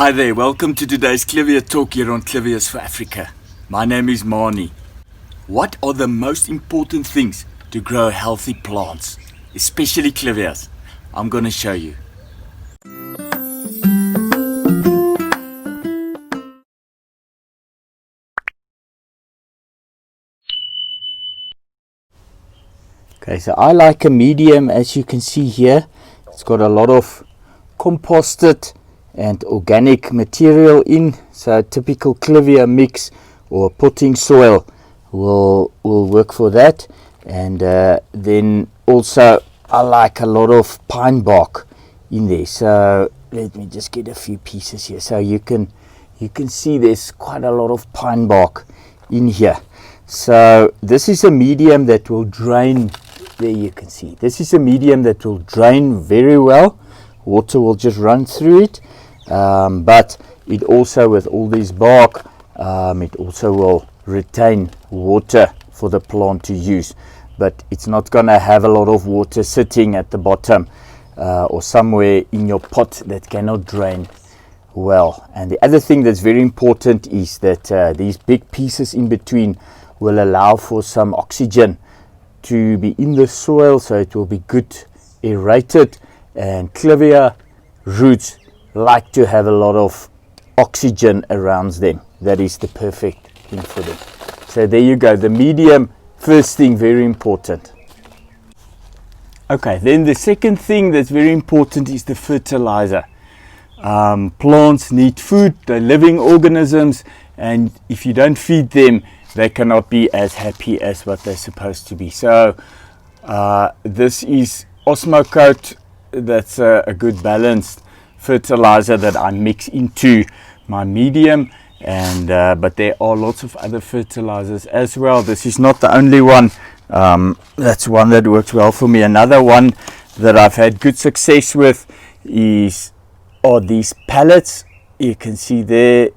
Hi there, welcome to today's Clivia Talk here on Clivias for Africa. My name is Marnie. What are the most important things to grow healthy plants, especially Clivias? I'm going to show you. Okay, so I like a medium, as you can see here. It's got a lot of composted and organic material in, so a typical Clivia mix or potting soil will work for that. And then also I like a lot of pine bark in there, so let me just get a few pieces here. So you can see there's quite a lot of pine bark in here. So this is a medium that will drain. There you can see this is a medium that will drain very well. Water will just run through it, but it also, with all this bark, it also will retain water for the plant to use, but it's not going to have a lot of water sitting at the bottom or somewhere in your pot that cannot drain well. And the other thing that's very important is that these big pieces in between will allow for some oxygen to be in the soil, so it will be good aerated. And Clivia roots like to have a lot of oxygen around them. That is the perfect thing for them. So there you go, the medium, first thing, very important. Okay, then the second thing that's very important is the fertilizer. Plants need food, they're living organisms, and if you don't feed them, they cannot be as happy as what they're supposed to be. So this is Osmocote. That's a good balanced fertilizer that I mix into my medium, and but there are lots of other fertilizers as well. This is not the only one. That's one that works well for me. Another one that I've had good success with are these pellets. You can see there,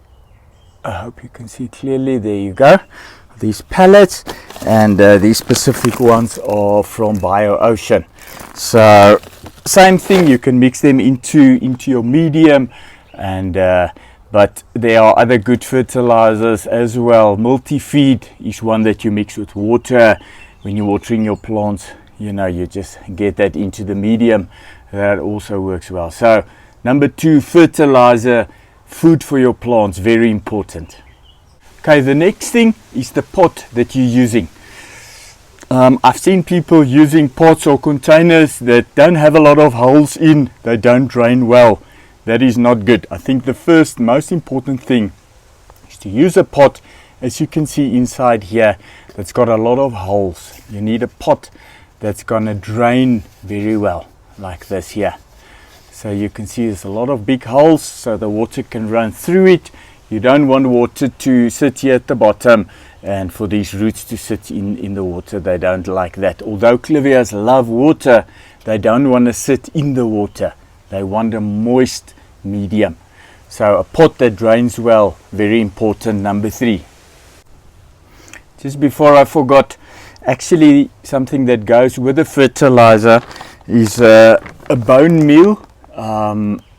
I hope you can see clearly, there you go, these pellets, and these specific ones are from BioOcean. So same thing, you can mix them into your medium, and but there are other good fertilizers as well. Multi-feed is one that you mix with water when you're watering your plants. You know, you just get that into the medium. That also works well. So number 2, fertilizer, food for your plants, very important. Okay, the next thing is the pot that you're using. I've seen people using pots or containers that don't have a lot of holes in, they don't drain well. That is not good. I think the first most important thing is to use a pot, as you can see inside here, that's got a lot of holes. You need a pot that's going to drain very well, like this here. So you can see there's a lot of big holes, so the water can run through it. You don't want water to sit here at the bottom and for these roots to sit in the water. They don't like that. Although Clivias love water, they don't want to sit in the water. They want a moist medium. So a pot that drains well, very important, number 3. Just before I forgot, actually something that goes with the fertilizer is a bone meal.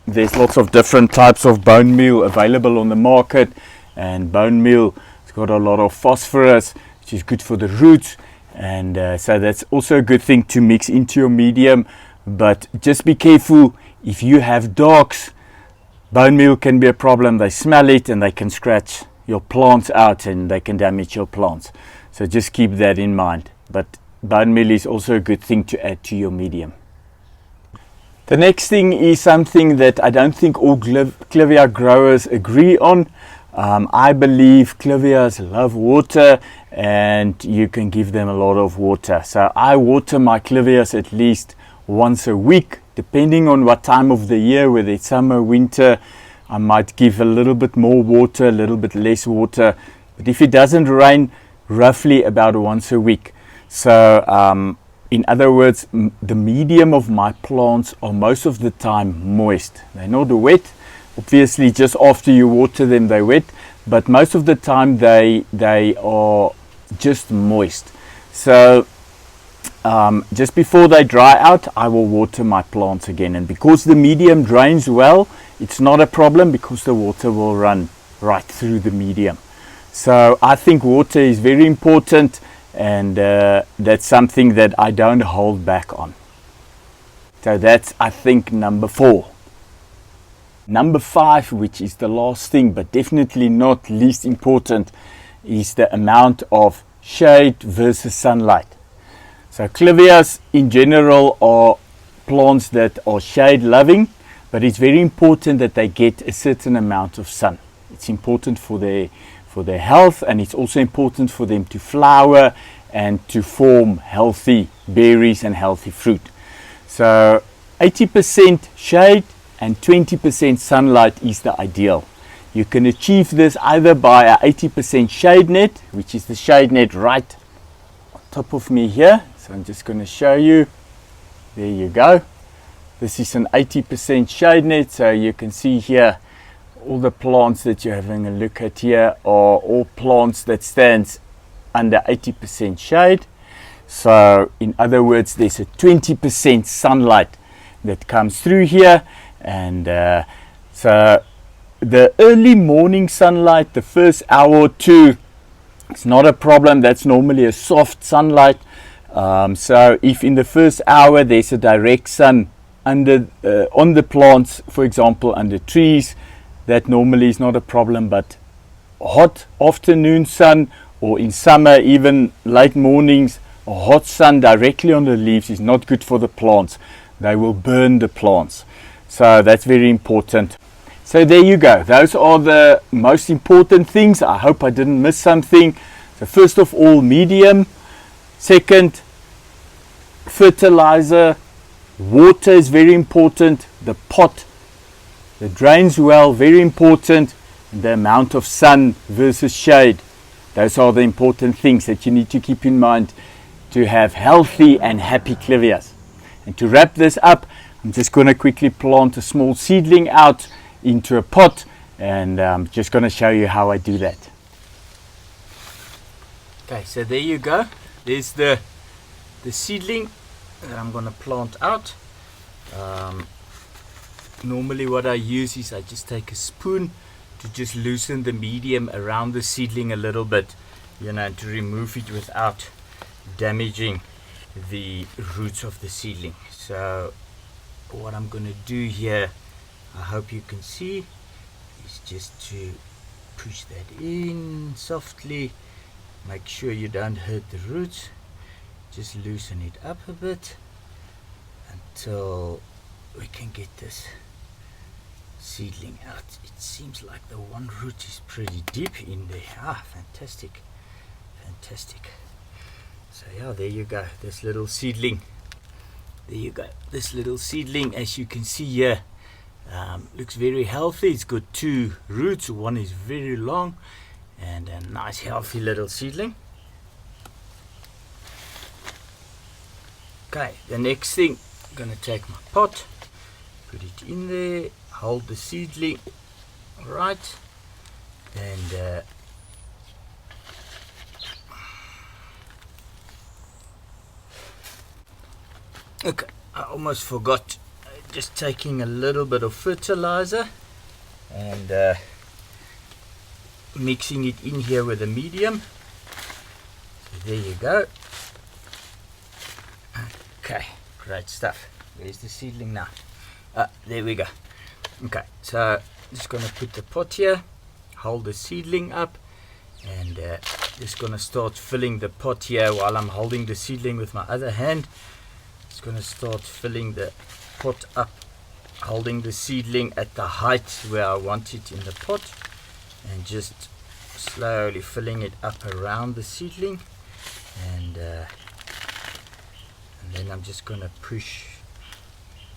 There's lots of different types of bone meal available on the market, and bone meal has got a lot of phosphorus, which is good for the roots, and so that's also a good thing to mix into your medium. But just be careful, if you have dogs, bone meal can be a problem. They smell it and they can scratch your plants out and they can damage your plants, so just keep that in mind. But bone meal is also a good thing to add to your medium. The next thing is something that I don't think all Clivia growers agree on. I believe Clivias love water, and you can give them a lot of water. So I water my Clivias at least once a week, depending on what time of the year, whether it's summer, winter. I might give a little bit more water, a little bit less water. But if it doesn't rain, roughly about once a week. So in other words, the medium of my plants are most of the time moist. They're not wet. Obviously, just after you water them, they're wet. But most of the time, they are just moist. So just before they dry out, I will water my plants again. And because the medium drains well, it's not a problem because the water will run right through the medium. So I think water is very important, and that's something that I don't hold back on. So that's, I think, number 4. Number 5, which is the last thing, but definitely not least important, is the amount of shade versus sunlight. So clivias in general are plants that are shade loving, but it's very important that they get a certain amount of sun. It's important for their health, and it's also important for them to flower and to form healthy berries and healthy fruit. So 80% shade and 20% sunlight is the ideal. You can achieve this either by a 80% shade net, which is the shade net right on top of me here. So I'm just going to show you. There you go. This is an 80% shade net. So you can see here all the plants that you're having a look at here are all plants that stands under 80% shade. So in other words, there's a 20% sunlight that comes through here, and so the early morning sunlight, the first hour or two, it's not a problem. That's normally a soft sunlight. So if in the first hour there's a direct sun under on the plants, for example under trees, that normally is not a problem. But hot afternoon sun, or in summer even late mornings, a hot sun directly on the leaves is not good for the plants. They will burn the plants. So that's very important. So there you go. Those are the most important things. I hope I didn't miss something. So first of all, medium. Second, fertilizer. Water is very important. The pot that drains well, very important. And the amount of sun versus shade. Those are the important things that you need to keep in mind to have healthy and happy clivias. And to wrap this up, I'm just going to quickly plant a small seedling out into a pot, and I'm just going to show you how I do that. Okay, so there you go. There's the seedling that I'm going to plant out. Normally what I use is I just take a spoon to just loosen the medium around the seedling a little bit, you know, to remove it without damaging the roots of the seedling. So what I'm going to do here, I hope you can see, is just to push that in softly. Make sure you don't hurt the roots. Just loosen it up a bit until we can get this seedling out. It seems like the one root is pretty deep in there. Ah, fantastic, fantastic. So yeah, there you go, this little seedling. There you go, this little seedling, as you can see here, looks very healthy. It's got 2 roots. One is very long, and a nice healthy little seedling. Okay, the next thing, I'm going to take my pot, put it in there, hold the seedling right, and okay, I almost forgot, just taking a little bit of fertilizer and mixing it in here with a medium. So there you go. Okay, great stuff. Where's the seedling now? There we go. Okay, so just going to put the pot here, hold the seedling up, and just going to start filling the pot here while I'm holding the seedling with my other hand. Just going to start filling the pot up, holding the seedling at the height where I want it in the pot, and just slowly filling it up around the seedling, and then I'm just going to push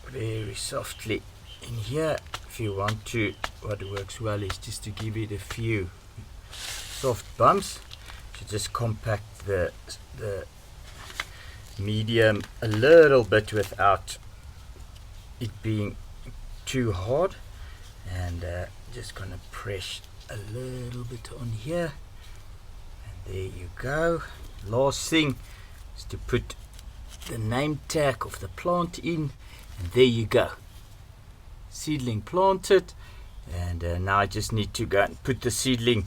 very softly in here. If you want to, what works well is just to give it a few soft bumps to just compact the medium a little bit without it being too hard, and just going to press a little bit on here, and there you go. Last thing is to put the name tag of the plant in, and there you go. Seedling planted, and now I just need to go and put the seedling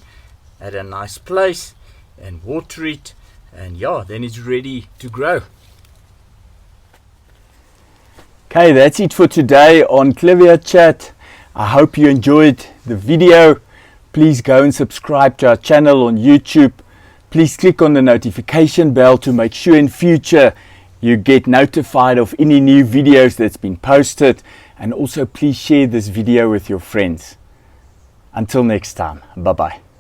at a nice place and water it, and yeah, then it's ready to grow. Okay, that's it for today on Clivia Chat. I hope you enjoyed the video. Please go and subscribe to our channel on YouTube. Please click on the notification bell to make sure in future you get notified of any new videos that's been posted. And also please share this video with your friends. Until next time, bye bye.